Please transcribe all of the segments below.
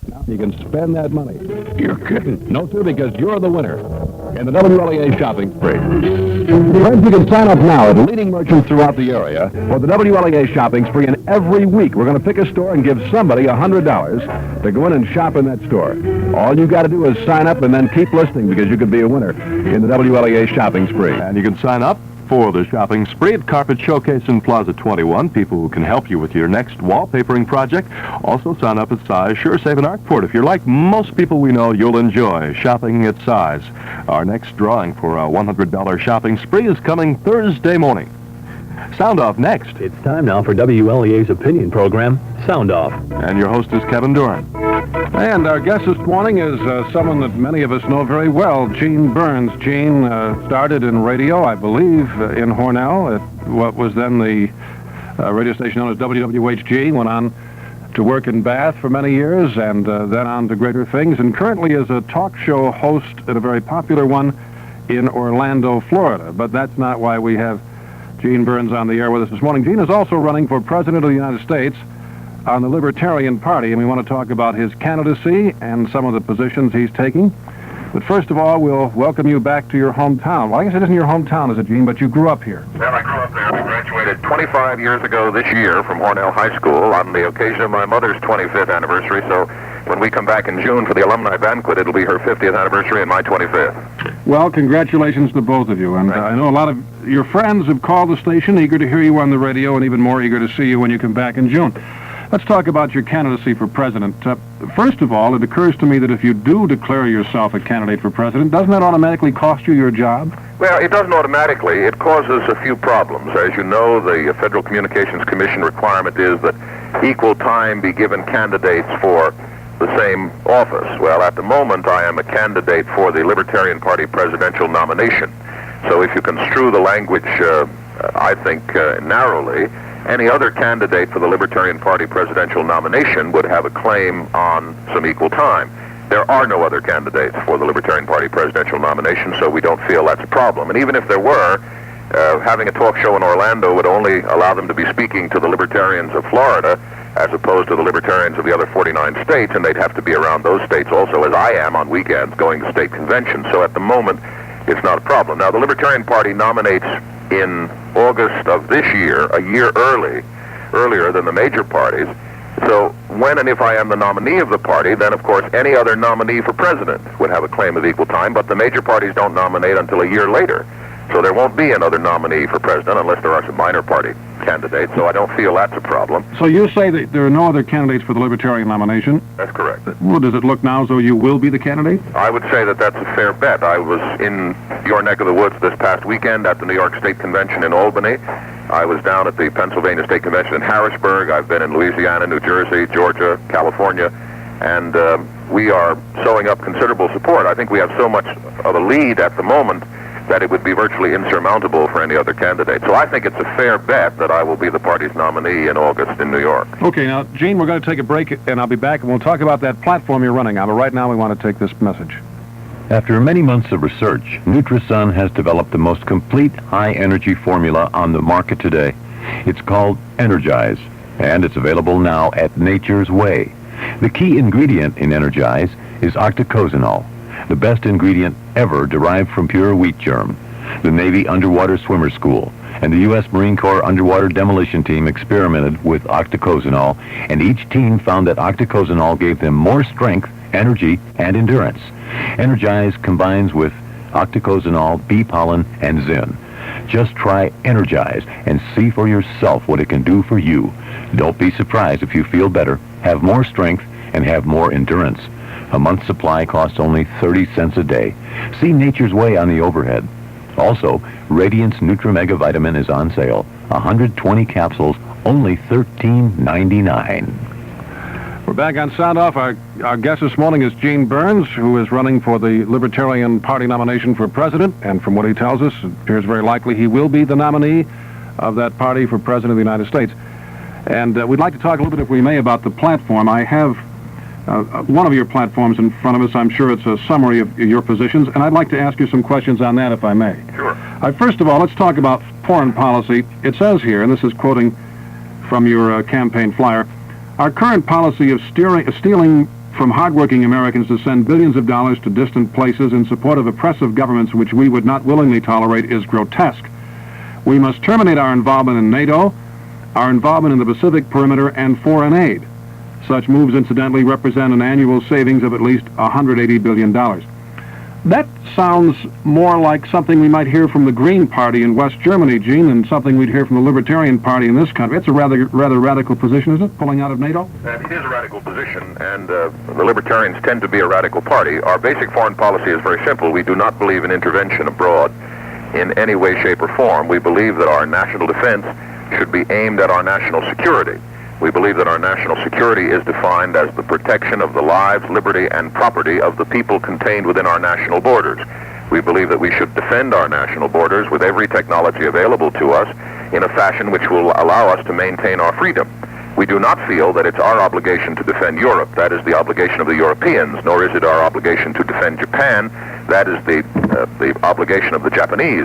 Now you can spend that money. You're kidding. No, sir, because you're the winner in the WLEA shopping spree. Friends, you can sign up now at leading merchants throughout the area for the WLEA shopping spree, and every week we're going to pick a store and give somebody $100 to go in and shop in that store. All you got to do is sign up and then keep listening, because you could be a winner in the WLEA shopping spree. And you can sign up for the shopping spree at Carpet Showcase in Plaza 21. People who can help you with your next wallpapering project. Also sign up at Size, Sure Save, and Arcport. If you're like most people we know, you'll enjoy shopping at Size. Our next drawing for a $100 shopping spree is coming Thursday morning. Sound Off next. It's time now for WLEA's opinion program, Sound Off. And your host is Kevin Doran. And our guest this morning is someone that many of us know very well, Gene Burns. Gene started in radio, I believe, in Hornell at what was then the radio station known as WWHG, went on to work in Bath for many years, and then on to greater things, and currently is a talk show host at a very popular one in Orlando, Florida. But that's not why we have Gene Burns on the air with us this morning. Gene is also running for President of the United States on the Libertarian Party, and we want to talk about his candidacy and some of the positions he's taking. But first of all, we'll welcome you back to your hometown. Well, I guess it isn't your hometown, is it, Gene, but you grew up here. Well, I grew up there. We graduated 25 years ago this year from Hornell High School on the occasion of my mother's 25th anniversary, so when we come back in June for the alumni banquet, it'll be her 50th anniversary and my 25th. Well, congratulations to both of you. And I know a lot of your friends have called the station, eager to hear you on the radio, and even more eager to see you when you come back in June. Let's talk about your candidacy for president. First of all, it occurs to me that if you do declare yourself a candidate for president, doesn't that automatically cost you your job? Well, it doesn't automatically. It causes a few problems. As you know, the Federal Communications Commission requirement is that equal time be given candidates for the same office. Well, at the moment, I am a candidate for the Libertarian Party presidential nomination. So if you construe the language, I think, narrowly, any other candidate for the Libertarian Party presidential nomination would have a claim on some equal time. There are no other candidates for the Libertarian Party presidential nomination, so we don't feel that's a problem. And even if there were, having a talk show in Orlando would only allow them to be speaking to the Libertarians of Florida as opposed to the Libertarians of the other 49 states, and they'd have to be around those states also, as I am on weekends, going to state conventions. So at the moment, it's not a problem. Now, the Libertarian Party nominates in August of this year, a year earlier than the major parties. So when and if I am the nominee of the party, then of course any other nominee for president would have a claim of equal time, but the major parties don't nominate until a year later. So there won't be another nominee for president unless there are some minor party candidates, so I don't feel that's a problem. So you say that there are no other candidates for the Libertarian nomination? That's correct. Well, does it look now as though you will be the candidate? I would say that that's a fair bet. I was in your neck of the woods this past weekend at the New York State Convention in Albany. I was down at the Pennsylvania State Convention in Harrisburg. I've been in Louisiana, New Jersey, Georgia, California, and we are sowing up considerable support. I think we have so much of a lead at the moment that it would be virtually insurmountable for any other candidate. So I think it's a fair bet that I will be the party's nominee in August in New York. Okay, now, Gene, we're going to take a break, and I'll be back, and we'll talk about that platform you're running on. But right now, we want to take this message. After many months of research, Nutrisun has developed the most complete high-energy formula on the market today. It's called Energize, and it's available now at Nature's Way. The key ingredient in Energize is octacosanol, the best ingredient ever derived from pure wheat germ. The Navy Underwater Swimmer School and the U.S. Marine Corps Underwater Demolition Team experimented with octacosanol, and each team found that octacosanol gave them more strength, energy, and endurance. Energize combines with octacosanol, bee pollen, and Zen. Just try Energize and see for yourself what it can do for you. Don't be surprised if you feel better, have more strength, and have more endurance. A month's supply costs only 30 cents a day. See Nature's Way on the overhead. Also, Radiance Nutri-Mega Vitamin is on sale. 120 capsules, only $13.99. We're back on Sound Off. Our guest this morning is Gene Burns, who is running for the Libertarian Party nomination for president. And from what he tells us, it appears very likely he will be the nominee of that party for president of the United States. And we'd like to talk a little bit, if we may, about the platform. I have one of your platforms in front of us. I'm sure it's a summary of your positions, and I'd like to ask you some questions on that, if I may. Sure. First of all, let's talk about foreign policy. It says here, and this is quoting from your campaign flyer, our current policy of stealing from hardworking Americans to send billions of dollars to distant places in support of oppressive governments which we would not willingly tolerate is grotesque. We must terminate our involvement in NATO, our involvement in the Pacific perimeter, and foreign aid. Such moves, incidentally, represent an annual savings of at least $180 billion. That sounds more like something we might hear from the Green Party in West Germany, Gene, than something we'd hear from the Libertarian Party in this country. It's a rather radical position, isn't it, pulling out of NATO? It is a radical position, and the Libertarians tend to be a radical party. Our basic foreign policy is very simple. We do not believe in intervention abroad in any way, shape, or form. We believe that our national defense should be aimed at our national security. We believe that our national security is defined as the protection of the lives, liberty, and property of the people contained within our national borders. We believe that we should defend our national borders with every technology available to us in a fashion which will allow us to maintain our freedom. We do not feel that it's our obligation to defend Europe. That is the obligation of the Europeans, nor is it our obligation to defend Japan. That is the obligation of the Japanese.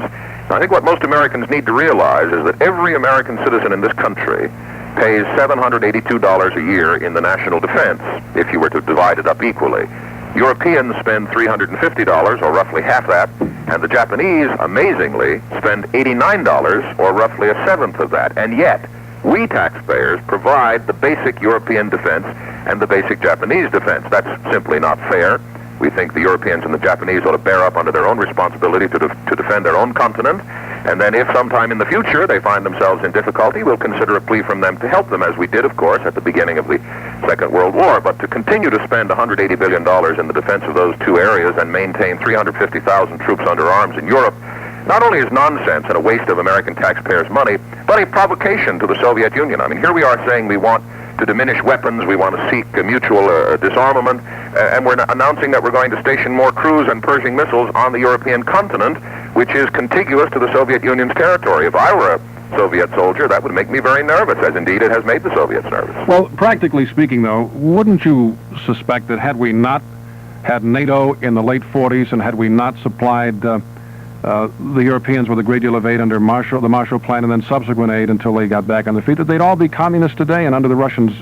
Now, I think what most Americans need to realize is that every American citizen in this country pays $782 a year in the national defense, if you were to divide it up equally. Europeans spend $350, or roughly half that, and the Japanese, amazingly, spend $89, or roughly a seventh of that. And yet, we taxpayers provide the basic European defense and the basic Japanese defense. That's simply not fair. We think the Europeans and the Japanese ought to bear up under their own responsibility to defend their own continent. And then if sometime in the future they find themselves in difficulty, we'll consider a plea from them to help them, as we did, of course, at the beginning of the Second World War. But to continue to spend $180 billion in the defense of those two areas and maintain 350,000 troops under arms in Europe not only is nonsense and a waste of American taxpayers' money, but a provocation to the Soviet Union. I mean, here we are saying we want to diminish weapons, we want to seek mutual disarmament, and we're announcing that we're going to station more cruise and Pershing missiles on the European continent, which is contiguous to the Soviet Union's territory. If I were a Soviet soldier, that would make me very nervous, as indeed it has made the Soviets nervous. Well, practically speaking, though, wouldn't you suspect that had we not had NATO in the late 40s and had we not supplied the Europeans with a great deal of aid under the Marshall Plan and then subsequent aid until they got back on their feet, that they'd all be communists today and under the Russians'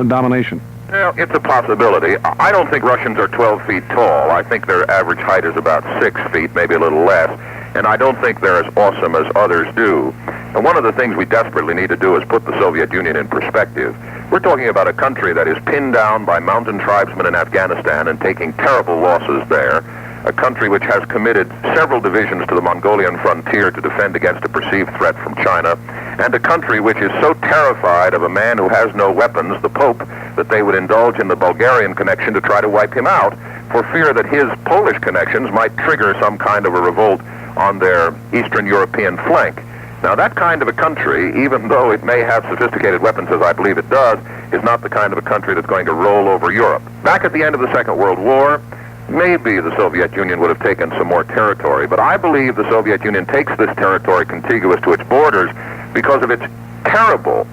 domination? Well, it's a possibility. I don't think Russians are 12 feet tall. I think their average height is about 6 feet, maybe a little less. And I don't think they're as awesome as others do. And one of the things we desperately need to do is put the Soviet Union in perspective. We're talking about a country that is pinned down by mountain tribesmen in Afghanistan and taking terrible losses there. A country which has committed several divisions to the Mongolian frontier to defend against a perceived threat from China, and a country which is so terrified of a man who has no weapons, the Pope, that they would indulge in the Bulgarian connection to try to wipe him out, for fear that his Polish connections might trigger some kind of a revolt on their Eastern European flank. Now, that kind of a country, even though it may have sophisticated weapons, as I believe it does, is not the kind of a country that's going to roll over Europe. Back at the end of the Second World War, maybe the Soviet Union would have taken some more territory, but I believe the Soviet Union takes this territory contiguous to its borders because of its terrible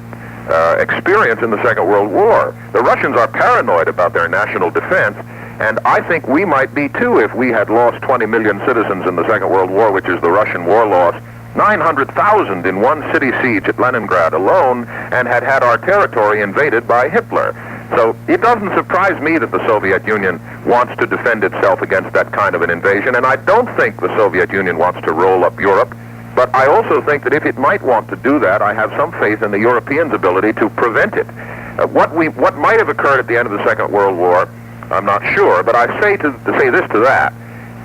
experience in the Second World War. The Russians are paranoid about their national defense, and I think we might be too if we had lost 20 million citizens in the Second World War, which is the Russian war loss, 900,000 in one city siege at Leningrad alone, and had had our territory invaded by Hitler. So it doesn't surprise me that the Soviet Union wants to defend itself against that kind of an invasion, and I don't think the Soviet Union wants to roll up Europe, but I also think that if it might want to do that, I have some faith in the Europeans' ability to prevent it. What might have occurred at the end of the Second World War, I'm not sure, but I say to say this to that.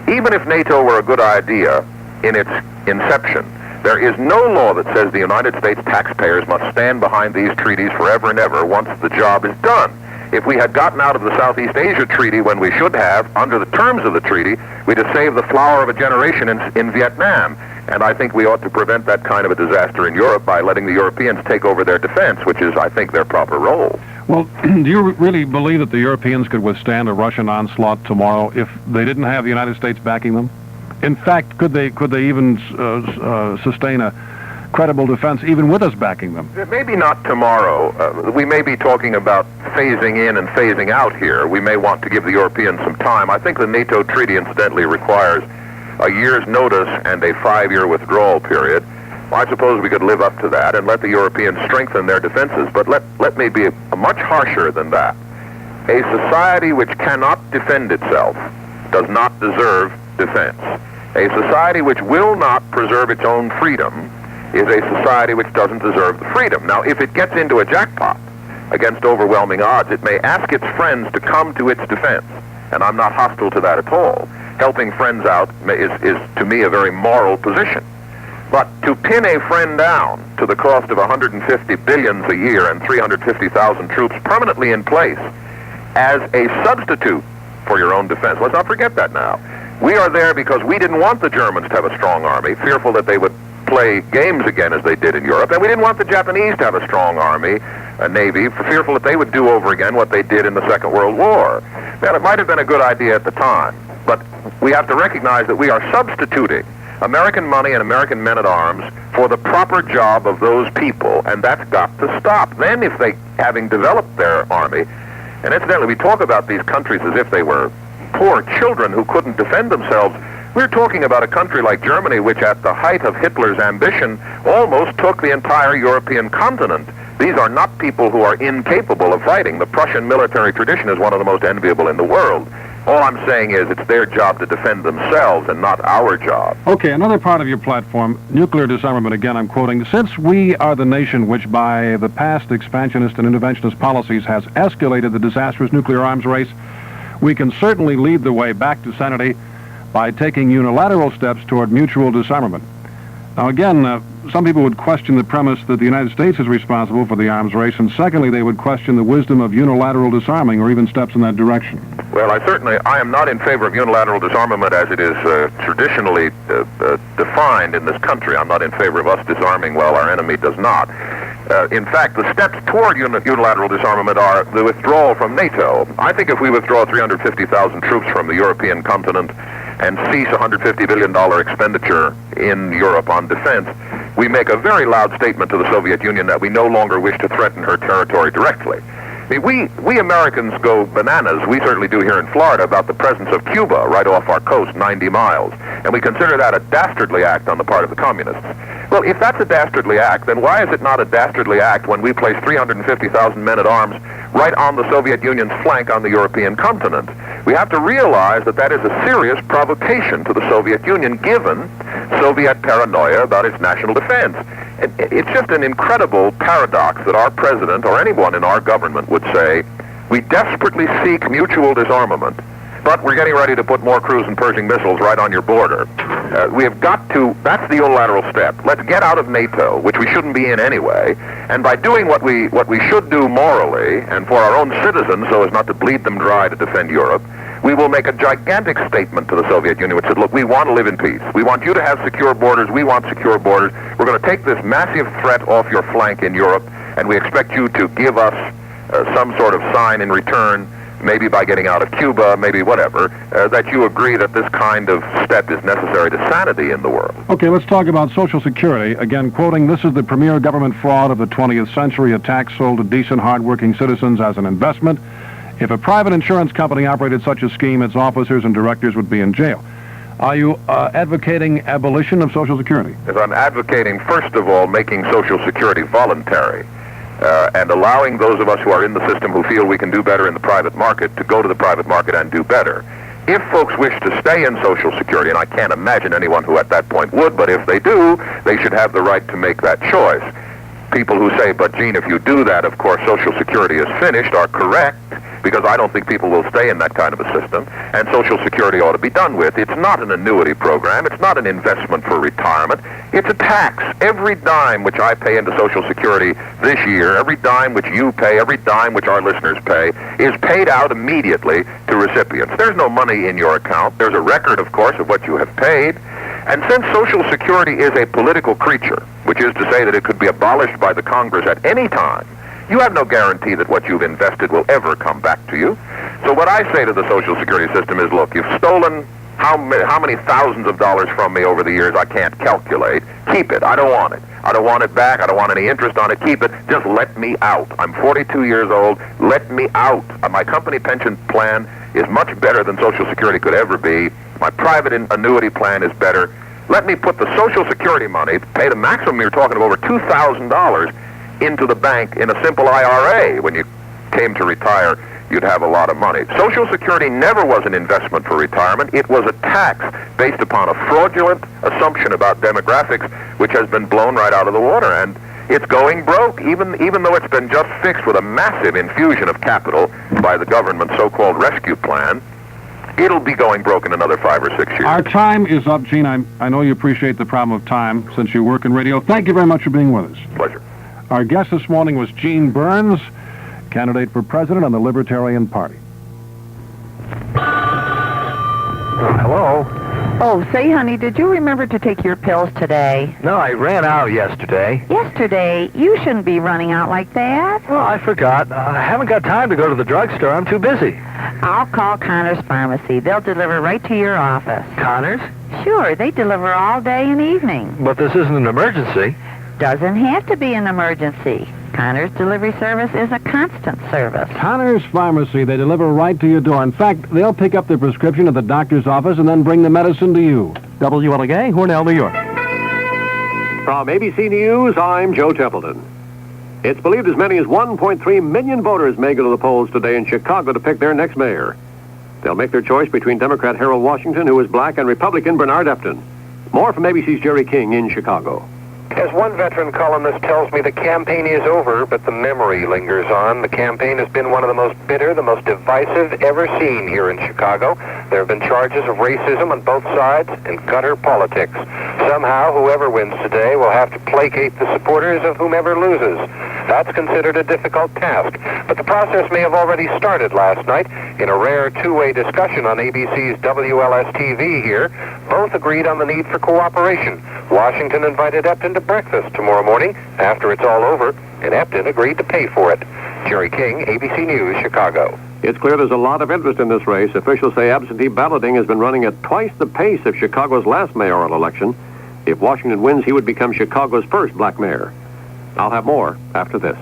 Even if NATO were a good idea in its inception, there is no law that says the United States taxpayers must stand behind these treaties forever and ever once the job is done. If we had gotten out of the Southeast Asia Treaty when we should have, under the terms of the treaty, we'd have saved the flower of a generation in Vietnam. And I think we ought to prevent that kind of a disaster in Europe by letting the Europeans take over their defense, which is, I think, their proper role. Well, do you really believe that the Europeans could withstand a Russian onslaught tomorrow if they didn't have the United States backing them? In fact, could they even sustain a credible defense even with us backing them? Maybe not tomorrow. We may be talking about phasing in and phasing out here. We may want to give the Europeans some time. I think the NATO treaty, incidentally, requires a year's notice and a 5-year withdrawal period. I suppose we could live up to that and let the Europeans strengthen their defenses, but let me be much harsher than that. A society which cannot defend itself does not deserve defense. A society which will not preserve its own freedom is a society which doesn't deserve the freedom. Now, if it gets into a jackpot against overwhelming odds, it may ask its friends to come to its defense, and I'm not hostile to that at all. Helping friends out is to me, a very moral position. But to pin a friend down to the cost of $150 billion a year and 350,000 troops permanently in place as a substitute for your own defense, let's not forget that now. We are there because we didn't want the Germans to have a strong army, fearful that they would play games again as they did in Europe, and we didn't want the Japanese to have a strong army, a navy, fearful that they would do over again what they did in the Second World War. Well, it might have been a good idea at the time, but we have to recognize that we are substituting American money and American men-at-arms for the proper job of those people, and that's got to stop. Then if they, having developed their army, and incidentally, we talk about these countries as if they were poor children who couldn't defend themselves. We're talking about a country like Germany, which at the height of Hitler's ambition almost took the entire European continent. These are not people who are incapable of fighting. The Prussian military tradition is one of the most enviable in the world. All I'm saying is it's their job to defend themselves and not our job. Okay, another part of your platform, nuclear disarmament, again I'm quoting, since we are the nation which by the past expansionist and interventionist policies has escalated the disastrous nuclear arms race, we can certainly lead the way back to sanity by taking unilateral steps toward mutual disarmament. Now again, some people would question the premise that the United States is responsible for the arms race, and secondly, they would question the wisdom of unilateral disarming or even steps in that direction. Well, I am not in favor of unilateral disarmament as it is traditionally defined in this country. I'm not in favor of us disarming while our enemy does not. In fact, the steps toward unilateral disarmament are the withdrawal from NATO. I think if we withdraw 350,000 troops from the European continent and cease $150 billion expenditure in Europe on defense, we make a very loud statement to the Soviet Union that we no longer wish to threaten her territory directly. I mean, we Americans go bananas, we certainly do here in Florida, about the presence of Cuba right off our coast, 90 miles. And we consider that a dastardly act on the part of the communists. Well, if that's a dastardly act, then why is it not a dastardly act when we place 350,000 men-at-arms right on the Soviet Union's flank on the European continent? We have to realize that that is a serious provocation to the Soviet Union, given Soviet paranoia about its national defense. It's just an incredible paradox that our president or anyone in our government would say, we desperately seek mutual disarmament, but we're getting ready to put more cruise and Pershing missiles right on your border. We have got to, that's the unilateral step. Let's get out of NATO, which we shouldn't be in anyway, and by doing what we should do morally and for our own citizens so as not to bleed them dry to defend Europe, we will make a gigantic statement to the Soviet Union which said, look, we want to live in peace. We want you to have secure borders. We want secure borders. We're going to take this massive threat off your flank in Europe, and we expect you to give us some sort of sign in return, maybe by getting out of Cuba, maybe whatever, that you agree that this kind of step is necessary to sanity in the world. Okay, let's talk about Social Security. Again, quoting, this is the premier government fraud of the 20th century, a tax sold to decent, hard-working citizens as an investment. If a private insurance company operated such a scheme, its officers and directors would be in jail. Are you advocating abolition of Social Security? As I'm advocating, first of all, making Social Security voluntary and allowing those of us who are in the system who feel we can do better in the private market to go to the private market and do better. If folks wish to stay in Social Security, and I can't imagine anyone who at that point would, but if they do, they should have the right to make that choice. People who say, but Gene, if you do that, of course, Social Security is finished, are correct, because I don't think people will stay in that kind of a system, and Social Security ought to be done with. It's not an annuity program. It's not an investment for retirement. It's a tax. Every dime which I pay into Social Security this year, every dime which you pay, every dime which our listeners pay, is paid out immediately to recipients. There's no money in your account. There's a record, of course, of what you have paid. And since Social Security is a political creature, which is to say that it could be abolished by the Congress at any time, you have no guarantee that what you've invested will ever come back to you. So what I say to the Social Security system is, look, you've stolen how many thousands of dollars from me over the years I can't calculate. Keep it. I don't want it. I don't want it back. I don't want any interest on it. Keep it. Just let me out. I'm 42 years old. Let me out. My company pension plan is much better than Social Security could ever be. My private annuity plan is better. Let me put the Social Security money, pay the maximum, you're talking of over $2,000, into the bank in a simple IRA when you came to retire you'd have a lot of money. Social Security never was an investment for retirement. It was a tax based upon a fraudulent assumption about demographics, which has been blown right out of the water. And it's going broke, even though it's been just fixed with a massive infusion of capital by the government's so-called rescue plan. It'll be going broke in another 5 or 6 years. Our time is up, Gene. I know you appreciate the problem of time since you work in radio. Thank you very much for being with us. Pleasure. Our guest this morning was Gene Burns, candidate for president on the Libertarian Party. Hello? Oh, say, honey, did you remember to take your pills today? No, I ran out yesterday. Yesterday? You shouldn't be running out like that. Oh, I forgot. I haven't got time to go to the drugstore. I'm too busy. I'll call Connor's Pharmacy. They'll deliver right to your office. Connors? Sure, they deliver all day and evening. But this isn't an emergency. Doesn't have to be an emergency. Connor's delivery service is a constant service. Connor's Pharmacy, they deliver right to your door. In fact, they'll pick up the prescription at the doctor's office and then bring the medicine to you. WLEA, Hornell, New York. From ABC News, I'm Joe Templeton. It's believed as many as 1.3 million voters may go to the polls today in Chicago to pick their next mayor. They'll make their choice between Democrat Harold Washington, who is black, and Republican Bernard Epton. More from ABC's Jerry King in Chicago. As one veteran columnist tells me, the campaign is over, but the memory lingers on. The campaign has been one of the most bitter, the most divisive ever seen here in Chicago. There have been charges of racism on both sides and gutter politics. Somehow, whoever wins today will have to placate the supporters of whomever loses. That's considered a difficult task, but the process may have already started last night. In a rare two-way discussion on ABC's WLS-TV here, both agreed on the need for cooperation. Washington invited Epton to breakfast tomorrow morning after it's all over, and Epton agreed to pay for it. Jerry King, ABC News, Chicago. It's clear there's a lot of interest in this race. Officials say absentee balloting has been running at twice the pace of Chicago's last mayoral election. If Washington wins, he would become Chicago's first black mayor. I'll have more after this.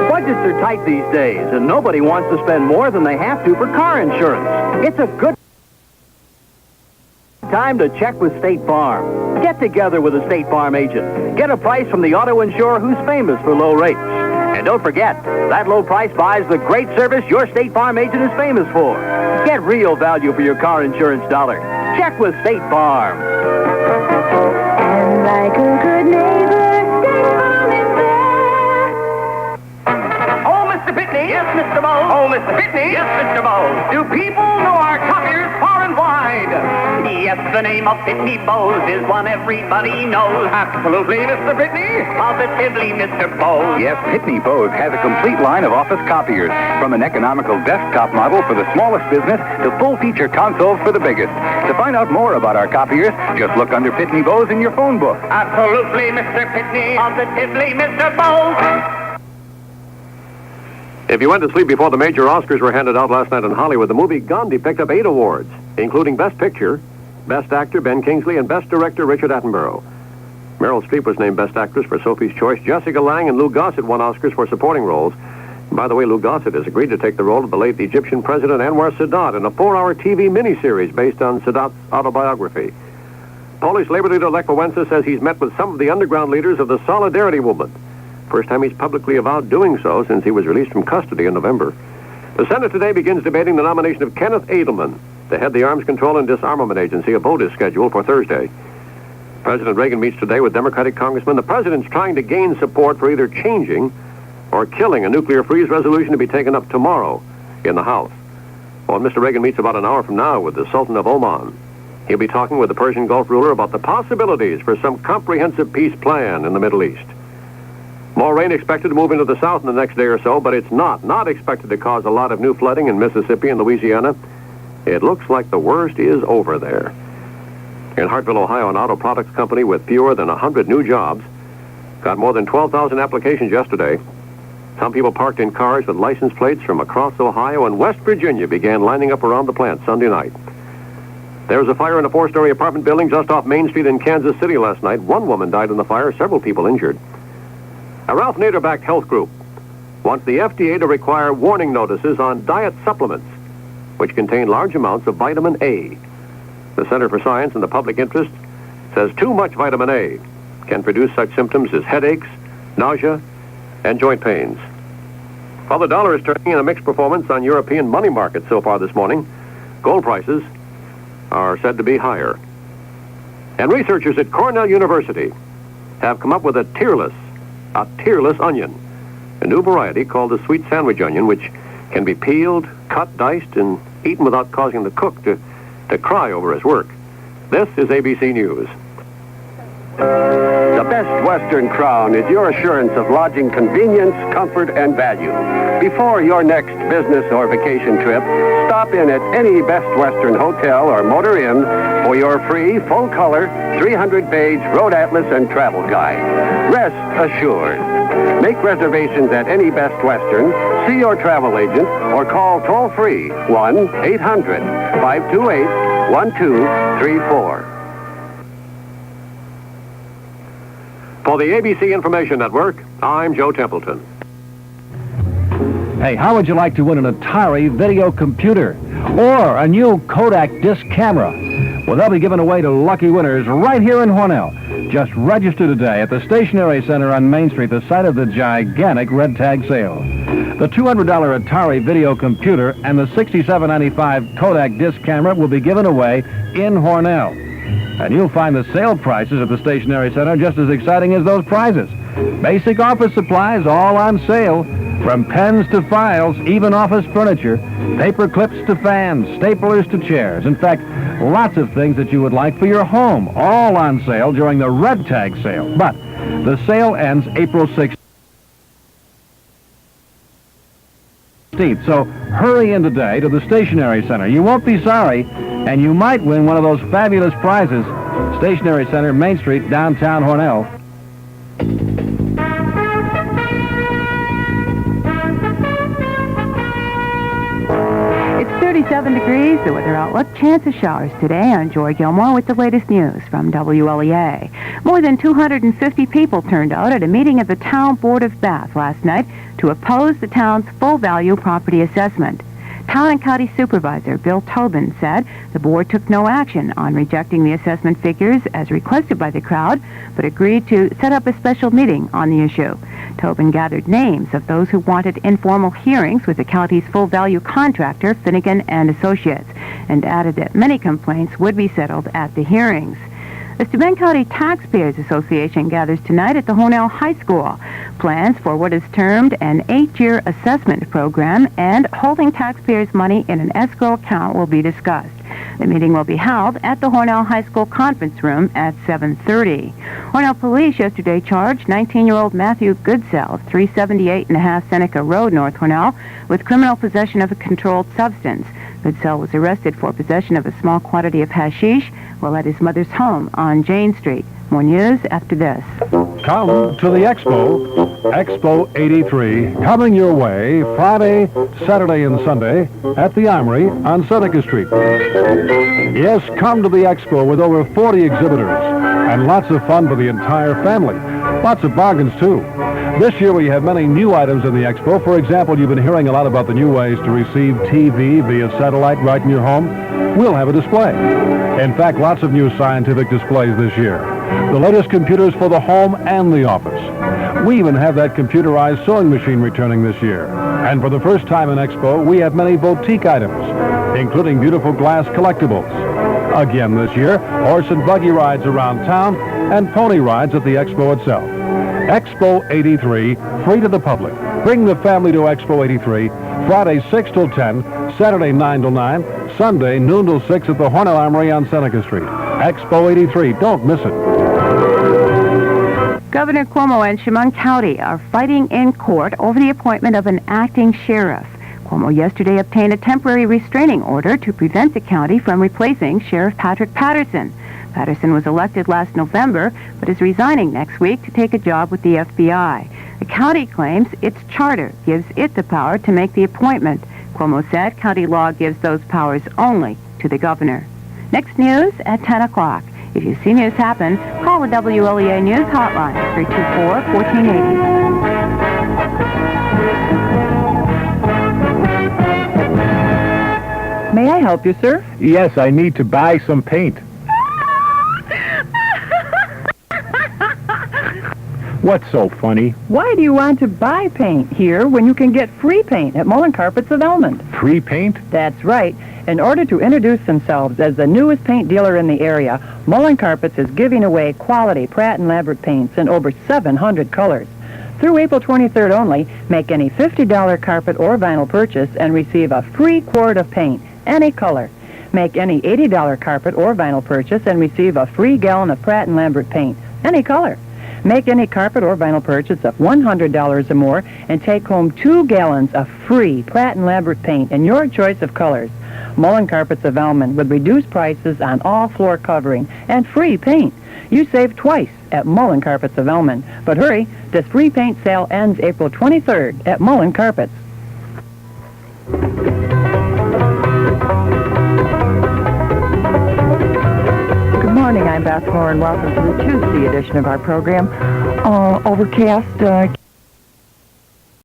Budgets are tight these days, and nobody wants to spend more than they have to for car insurance. It's a good time to check with State Farm. Get together with a State Farm agent. Get a price from the auto insurer who's famous for low rates. And don't forget, that low price buys the great service your State Farm agent is famous for. Get real value for your car insurance dollar. Check with State Farm. And like a good neighbor, State Farm is there. Oh, Mr. Pitney. Yes, Mr. Bowles. Oh, Mr. Pitney. Yes, Mr. Bowles. Do people know our copiers far and wide? Yes, the name of Pitney Bowles is one everybody knows. Absolutely, Mr. Pitney. Positively, Mr. Bowles. Yes, Pitney Bowes has a complete line of office copiers, from an economical desktop model for the smallest business to full-feature consoles for the biggest. To find out more about our copiers, just look under Pitney Bowes in your phone book. Absolutely, Mr. Pitney. Positively, Mr. Bowles. If you went to sleep before the major Oscars were handed out last night in Hollywood, the movie Gandhi picked up 8 awards, including Best Picture, Best Actor Ben Kingsley, and Best Director Richard Attenborough. Meryl Streep was named Best Actress for Sophie's Choice. Jessica Lange and Lou Gossett won Oscars for supporting roles. And by the way, Lou Gossett has agreed to take the role of the late Egyptian President Anwar Sadat in a 4-hour TV miniseries based on Sadat's autobiography. Polish Labor leader Lech Wałęsa says he's met with some of the underground leaders of the Solidarity movement. First time he's publicly avowed doing so since he was released from custody in November. The Senate today begins debating the nomination of Kenneth Edelman to head the Arms Control and Disarmament Agency. A vote is scheduled for Thursday. President Reagan meets today with Democratic congressmen. The president's trying to gain support for either changing or killing a nuclear freeze resolution to be taken up tomorrow in the House. Well, Mr. Reagan meets about an hour from now with the Sultan of Oman. He'll be talking with the Persian Gulf ruler about the possibilities for some comprehensive peace plan in the Middle East. More rain expected to move into the south in the next day or so, but it's not expected to cause a lot of new flooding in Mississippi and Louisiana. It looks like the worst is over there. In Hartville, Ohio, an auto products company with fewer than 100 new jobs got more than 12,000 applications yesterday. Some people parked in cars with license plates from across Ohio and West Virginia began lining up around the plant Sunday night. There was a fire in a 4-story apartment building just off Main Street in Kansas City last night. One woman died in the fire, several people injured. A Ralph Nader-backed health group wants the FDA to require warning notices on diet supplements, which contain large amounts of vitamin A. The Center for Science and the Public Interest says too much vitamin A can produce such symptoms as headaches, nausea, and joint pains. While the dollar is turning in a mixed performance on European money markets so far this morning, gold prices are said to be higher. And researchers at Cornell University have come up with a tearless onion, a new variety called the sweet sandwich onion, which can be peeled, cut, diced, and eaten without causing the cook to cry over his work. This is ABC News. The Best Western Crown is your assurance of lodging convenience, comfort, and value. Before your next business or vacation trip, stop in at any Best Western hotel or motor inn for your free, full-color, 300-page road atlas and travel guide. Rest assured. Make reservations at any Best Western, see your travel agent, or call toll-free 1-800-528-1234. For the ABC Information Network, I'm Joe Templeton. Hey, how would you like to win an Atari video computer or a new Kodak disc camera? Well, they'll be given away to lucky winners right here in Hornell. Just register today at the Stationery Center on Main Street, the site of the gigantic red tag sale. The $200 Atari video computer and the $67.95 Kodak disc camera will be given away in Hornell. And you'll find the sale prices at the Stationery Center just as exciting as those prizes. Basic office supplies all on sale, from pens to files, even office furniture, paper clips to fans, staplers to chairs. In fact, lots of things that you would like for your home, all on sale during the red tag sale. But the sale ends April 16th. So hurry in today to the Stationery Center. You won't be sorry, and you might win one of those fabulous prizes. Stationery Center, Main Street, downtown Hornell. It's 37 degrees, the weather outlook. Chance of showers today. I'm Joy Gilmore with the latest news from WLEA. More than 250 people turned out at a meeting of the Town Board of Bath last night to oppose the town's full value property assessment. Town and County Supervisor Bill Tobin said the board took no action on rejecting the assessment figures as requested by the crowd, but agreed to set up a special meeting on the issue. Tobin gathered names of those who wanted informal hearings with the county's full-value contractor, Finnegan and Associates, and added that many complaints would be settled at the hearings. The Steuben County Taxpayers Association gathers tonight at the Hornell High School. Plans for what is termed an 8-year assessment program and holding taxpayers' money in an escrow account will be discussed. The meeting will be held at the Hornell High School conference room at 7:30. Hornell police yesterday charged 19-year-old Matthew Goodsell of 378.5 Seneca Road, North Hornell, with criminal possession of a controlled substance. Goodsell was arrested for possession of a small quantity of hashish while at his mother's home on Jane Street. More news after this. Come to the Expo 83, coming your way Friday, Saturday, and Sunday at the Armory on Seneca Street. Yes, come to the Expo with over 40 exhibitors and lots of fun for the entire family. Lots of bargains, too. This year we have many new items in the Expo. For example, you've been hearing a lot about the new ways to receive TV via satellite right in your home. We'll have a display. In fact, lots of new scientific displays this year. The latest computers for the home and the office. We even have that computerized sewing machine returning this year. And for the first time in Expo, we have many boutique items, including beautiful glass collectibles. Again this year, horse and buggy rides around town and pony rides at the Expo itself. Expo 83, free to the public. Bring the family to Expo 83, Friday 6 till 10, Saturday 9 till 9, Sunday noon till 6 at the Hornell Armory on Seneca Street. Expo 83, don't miss it. Governor Cuomo and Chemung County are fighting in court over the appointment of an acting sheriff. Cuomo yesterday obtained a temporary restraining order to prevent the county from replacing Sheriff Patrick Patterson. Patterson was elected last November, but is resigning next week to take a job with the FBI. The county claims its charter gives it the power to make the appointment. Cuomo said county law gives those powers only to the governor. Next news at 10 o'clock. If you see news happen, call the WLEA News Hotline, 324-1480. May I help you, sir? Yes, I need to buy some paint. What's so funny? Why do you want to buy paint here when you can get free paint at Mullen Carpets of Elmond? Free paint? That's right. In order to introduce themselves as the newest paint dealer in the area, Mullen Carpets is giving away quality Pratt & Lambert paints in over 700 colors. Through April 23rd only, make any $50 carpet or vinyl purchase and receive a free quart of paint, any color. Make any $80 carpet or vinyl purchase and receive a free gallon of Pratt & Lambert paint, any color. Make any carpet or vinyl purchase of $100 or more and take home 2 gallons of free Pratt & Lambert paint in your choice of colors. Mullen Carpets of Elmond with reduced prices on all floor covering and free paint. You save twice at Mullen Carpets of Elmond. But hurry, this free paint sale ends April 23rd at Mullen Carpets. Good morning, I'm Beth Moore, and welcome to the Tuesday edition of our program. Overcast,